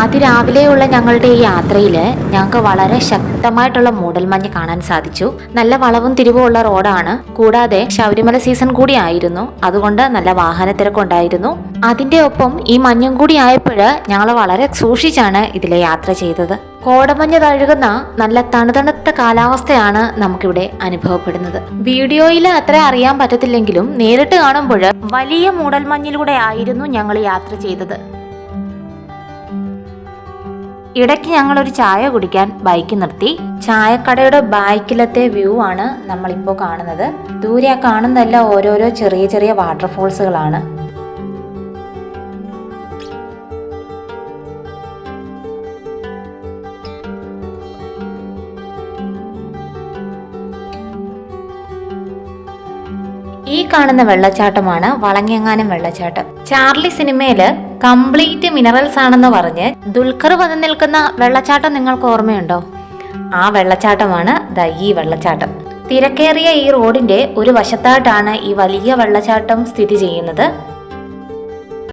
അതിരാവിലെയുള്ള ഞങ്ങളുടെ ഈ യാത്രയിൽ ഞങ്ങൾക്ക് വളരെ ശക്തമായിട്ടുള്ള മൂടൽമഞ്ഞ് കാണാൻ സാധിച്ചു. നല്ല വളവും തിരിവുമുള്ള റോഡാണ്. കൂടാതെ ശബരിമല സീസൺ കൂടി ആയിരുന്നു. അതുകൊണ്ട് നല്ല വാഹന തിരക്കുണ്ടായിരുന്നു. അതിന്റെ ഒപ്പം ഈ മഞ്ഞും കൂടി ആയപ്പോൾ ഞങ്ങൾ വളരെ സൂക്ഷിച്ചാണ് ഇതിലെ യാത്ര ചെയ്തത്. കോടമഞ്ഞ് തഴുകുന്ന നല്ല തണുതണുത്ത കാലാവസ്ഥയാണ് നമുക്കിവിടെ അനുഭവപ്പെടുന്നത്. വീഡിയോയിൽ അത്ര അറിയാൻ പറ്റത്തില്ലെങ്കിലും നേരിട്ട് കാണുമ്പോൾ വലിയ മൂടൽമഞ്ഞിലൂടെ ആയിരുന്നു ഞങ്ങൾ യാത്ര ചെയ്തത്. ഇടയ്ക്ക് ഞങ്ങളൊരു ചായ കുടിക്കാൻ ബൈക്ക് നിർത്തി. ചായക്കടയുടെ ബാക്കിലത്തെ വ്യൂ ആണ് നമ്മളിപ്പോൾ കാണുന്നത്. ദൂരെ ആ കാണുന്നതെല്ലാം ഓരോരോ ചെറിയ ചെറിയ വാട്ടർഫോൾസുകളാണ്. ഈ കാണുന്ന വെള്ളച്ചാട്ടമാണ് വളഞ്ഞെങ്ങാനം വെള്ളച്ചാട്ടം. ചാർലി സിനിമയില് കംപ്ലീറ്റ് മിനറൽസ് ആണെന്ന് പറഞ്ഞ് ദുൽഖർ വന്ന് നിൽക്കുന്ന വെള്ളച്ചാട്ടം നിങ്ങൾക്ക് ഓർമ്മയുണ്ടോ? ആ വെള്ളച്ചാട്ടമാണ് ഈ വെള്ളച്ചാട്ടം. തിരക്കേറിയ ഈ റോഡിന്റെ ഒരു വശത്തായിട്ടാണ് ഈ വലിയ വെള്ളച്ചാട്ടം സ്ഥിതി ചെയ്യുന്നത്.